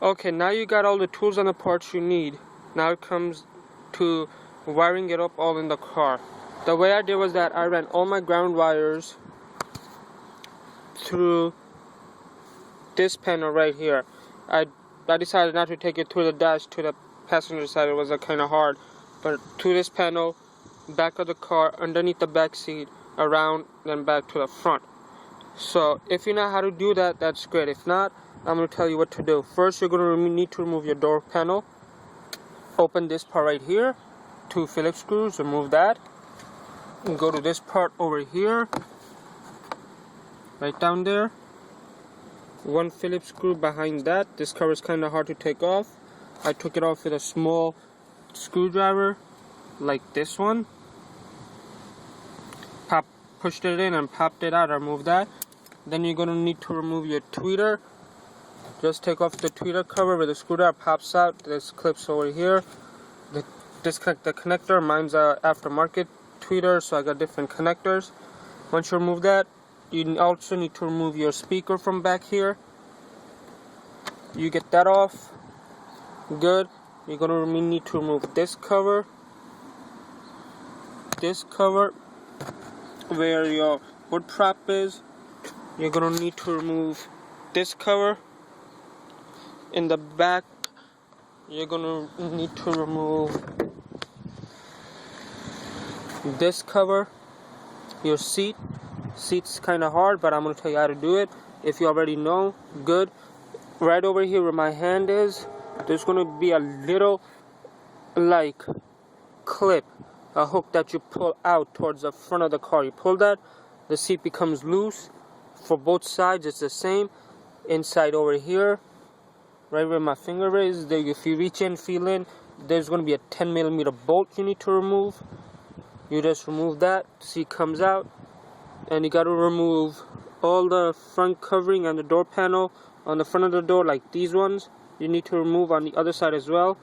Okay, now you got all the tools and the parts you need. Now it comes to wiring it up all in the car. The way I did was that I ran all my ground wires through this panel right here. I decided not to take it through the dash to the passenger side. It was kind of hard, but to this panel, back of the car, underneath the back seat, around, then back to the front. So if you know how to do that, that's great. If not, I'm going to tell you what to do. First, you're going to need to remove your door panel. Open this part right here. 2 Phillips screws, remove that. And go to this part over here. Right down there. 1 Phillips screw behind that. This cover is kind of hard to take off. I took it off with a small screwdriver, like this one. Pushed it in and popped it out. Remove that. Then you're going to need to remove your tweeter. Just take off the tweeter cover with the screwdriver, pops out. This clips over here. Disconnect the connector. Mine's a aftermarket tweeter, so I got different connectors. Once you remove that, you also need to remove your speaker from back here. You get that off. Good. You're going to need to remove this cover. This cover where your wood prop is. You're going to need to remove this cover. In the back, you're going to need to remove this cover. Your seat's kind of hard, but I'm going to tell you how to do it. If you already know, good. Right over here where my hand is, there's going to be a little like clip, a hook that you pull out towards the front of the car. You pull that, the seat becomes loose. For both sides it's the same. Inside over here, right where my finger is, there, if you reach in, feel in, there's going to be a 10mm bolt you need to remove. You just remove that, seat comes out, and you got to remove all the front covering and the door panel on the front of the door, like these ones. You need to remove on the other side as well.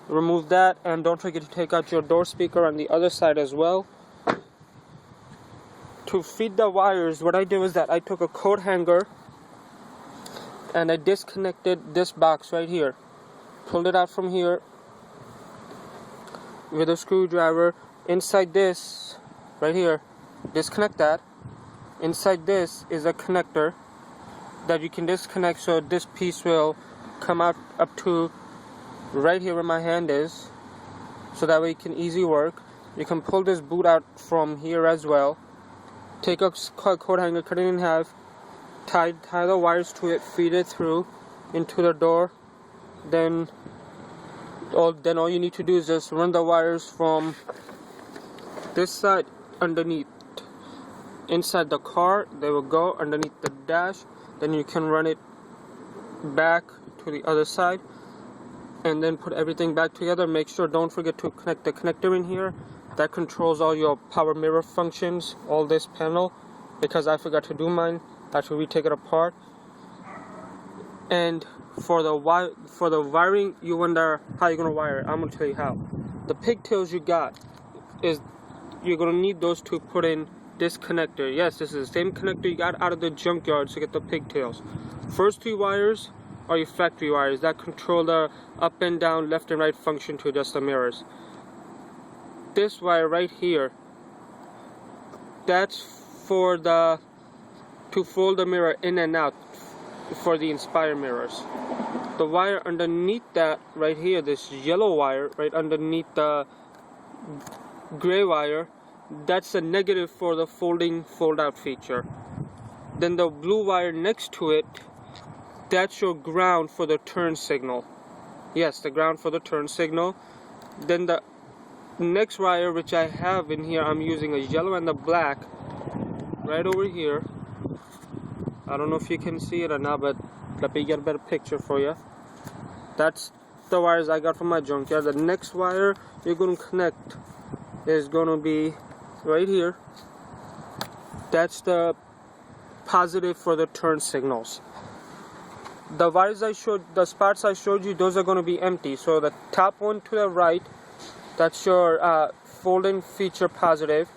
Remove that, and don't forget to take out your door speaker on the other side as well. To feed the wires, what I did was that I took a coat hanger and I disconnected this box right here. Pulled it out from here with a screwdriver. Inside this, right here, disconnect that. Inside this is a connector that you can disconnect, so this piece will come out up to right here where my hand is, so that way it can easily work. You can pull this boot out from here as well. Take a coat hanger, cut it in half, tie the wires to it, feed it through into the door. Then all you need to do is just run the wires from this side underneath inside the car. They will go underneath the dash. Then you can run it back to the other side and then put everything back together. Make sure, don't forget to connect the connector in here. That controls all your power mirror functions, all this panel, because I forgot to do mine. I have to retake it apart. And for the wiring, you wonder how you're gonna wire it. I'm gonna tell you how. The pigtails you got is you're gonna need those to put in this connector. Yes, this is the same connector you got out of the junkyard to get the pigtails. First 3 wires are your factory wires that control the up and down, left and right function to adjust the mirrors. This wire right here, that's for to fold the mirror in and out for the Inspire mirrors. The wire underneath that right here, this yellow wire right underneath the gray wire, that's a negative for the fold out feature. Then the blue wire next to it, that's your ground for the turn signal. Yes, the ground for the turn signal. Then the next wire, which I have in here, I'm using a yellow and a black right over here. I don't know if you can see it or not, but let me get a better picture for you. That's the wires I got from my junkyard. The next wire you're going to connect is going to be right here. That's the positive for the turn signals. The wires the spots I showed you, those are going to be empty. So the top one to the right, that's your folding feature positive.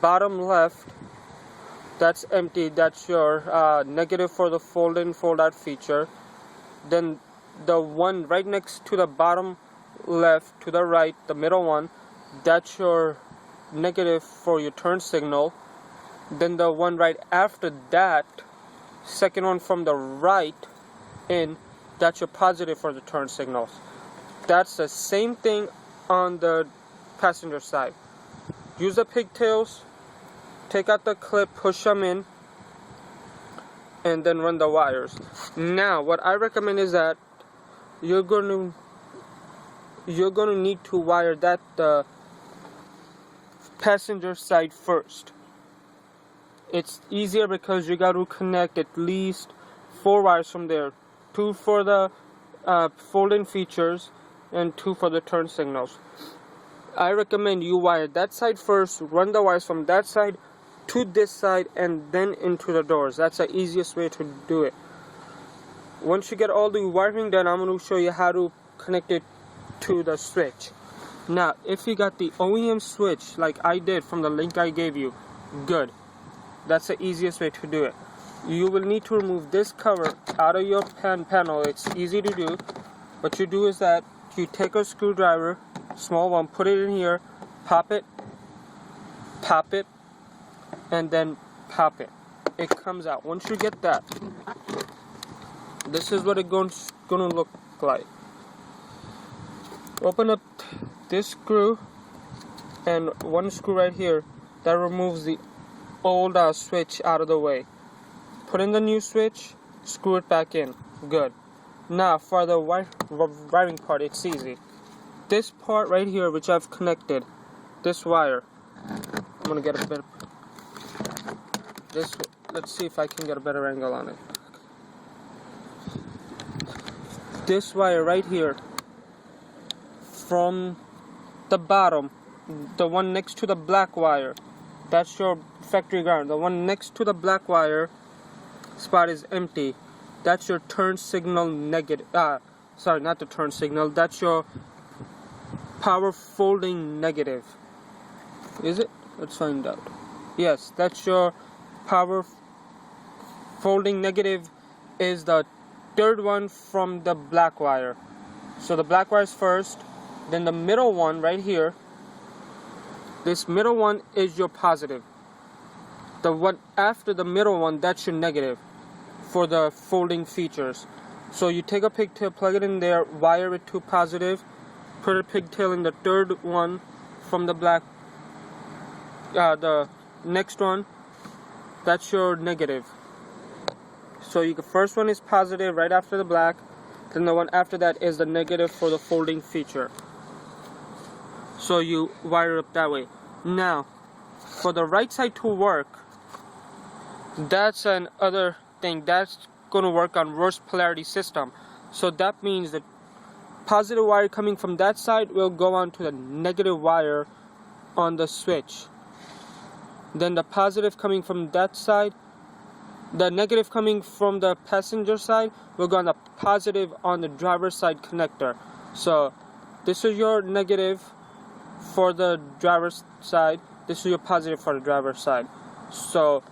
Bottom left, that's empty. That's your negative for the fold in, fold out feature. Then the one right next to the bottom left to the right, the middle one, that's your negative for your turn signal. Then the one right after that, second one from the right in, that's your positive for the turn signals. That's the same thing on the passenger side. Use the pigtails, take out the clip, push them in, and then run the wires. Now, what I recommend is that you're going to need to wire that passenger side first. It's easier because you got to connect at least 4 wires from there. 2 for the fold-in features and 2 for the turn signals. I recommend you wire that side first, run the wires from that side to this side, and then into the doors. That's the easiest way to do it. Once you get all the wiring done, I'm going to show you how to connect it to the switch. Now, if you got the OEM switch like I did from the link I gave you, good. That's the easiest way to do it. You will need to remove this cover out of your panel. It's easy to do. What you do is that you take a screwdriver, small one, put it in here, pop it, and then pop it. It comes out. Once you get that, this is what it's gonna look like. Open up this screw and one screw right here that removes the old switch out of the way. Put in the new switch, screw it back in. Good. Now for the wiring part, it's easy. This part right here, which I've connected, this wire, I'm gonna get a better. Let's see if I can get a better angle on it. This wire right here, from the bottom, the one next to the black wire, that's your factory ground. The one next to the black wire spot is empty. That's your turn signal negative. Sorry, not the turn signal. That's your power folding negative. Is it? Let's find out. Yes, that's your power folding negative. Is the third one from the black wire. So the black wire is first, then the middle one right here. This middle one is your positive. The one after the middle one, that's your negative for the folding features. So you take a pigtail, plug it in there, wire it to positive, put a pigtail in the third one from the black, the next one, that's your negative. So the first one is positive right after the black, then the one after that is the negative for the folding feature. So you wire it up that way. Now, for the right side to work, that's another thing. That's going to work on reverse polarity system. So that means that positive wire coming from that side will go on to the negative wire on the switch. Then the positive coming from that side, the negative coming from the passenger side will go on the positive on the driver's side connector. So this is your negative for the driver's side. This is your positive for the driver's side. So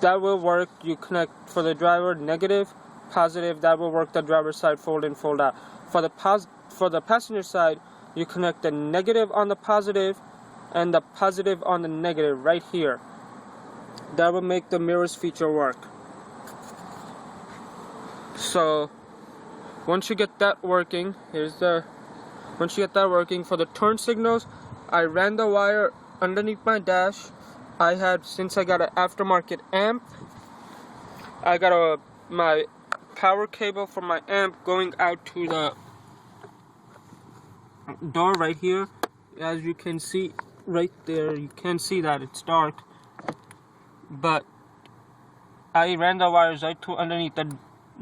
that will work. You connect for the driver negative, positive. That will work the driver's side, fold in, fold out. For the passenger side, you connect the negative on the positive and the positive on the negative right here. That will make the mirrors feature work. So once you get that working, once you get that working, for the turn signals, I ran the wire underneath my dash. Since I got an aftermarket amp, I got my power cable from my amp going out to the door right here. As you can see right there, you can see that it's dark, but I ran the wires right to underneath the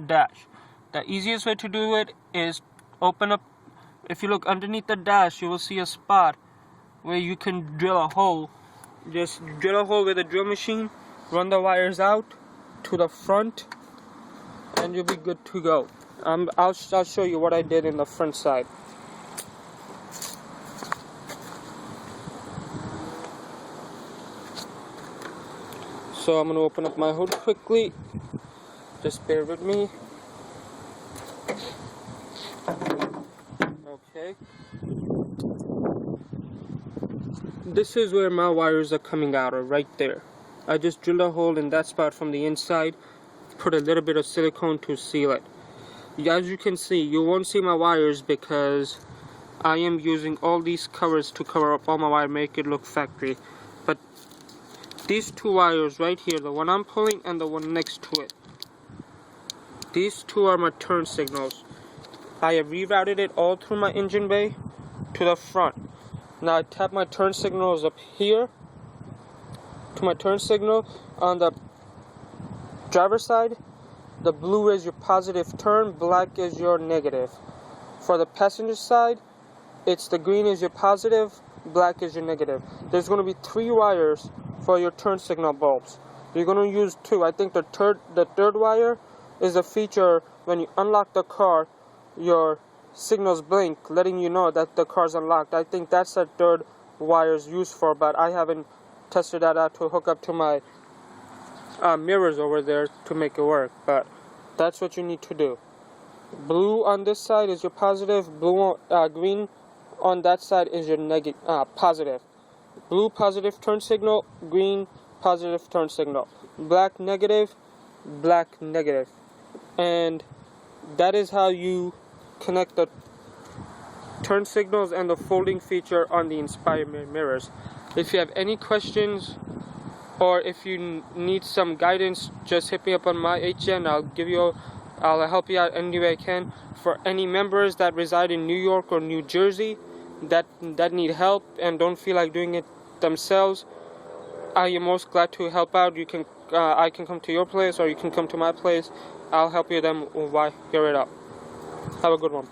dash. The easiest way to do it is open up. If you look underneath the dash, you will see a spot where you can drill a hole. Just drill a hole with a drill machine, run the wires out to the front, and you'll be good to go. I'll show you what I did in the front side. So I'm going to open up my hood quickly. Just bear with me. Okay. This is where my wires are coming out of, right there. I just drilled a hole in that spot from the inside, put a little bit of silicone to seal it. As you can see, you won't see my wires because I am using all these covers to cover up all my wire, make it look factory. But these two wires right here, the one I'm pulling and the one next to it, these two are my turn signals. I have rerouted it all through my engine bay to the front. Now I tap my turn signals up here to my turn signal. On the driver's side, the blue is your positive turn, black is your negative. For the passenger side, it's the green is your positive, black is your negative. There's going to be 3 wires for your turn signal bulbs. You're going to use 2. I think the third wire is a feature when you unlock the car, your signals blink, letting you know that the car's unlocked. I think that's the third wire's used for, but I haven't tested that out to hook up to my mirrors over there to make it work. But that's what you need to do. Blue on this side is your positive, green on that side is your positive. Blue positive turn signal, green positive turn signal, black negative, black negative. And that is how you connect the turn signals and the folding feature on the Inspire mirrors. If you have any questions or if you need some guidance, just hit me up on my HN. I'll help you out any way I can. For any members that reside in New York or New Jersey that need help and don't feel like doing it themselves, I am most glad to help out. I can come to your place or you can come to my place. I'll help you them wire it up. Have a good one.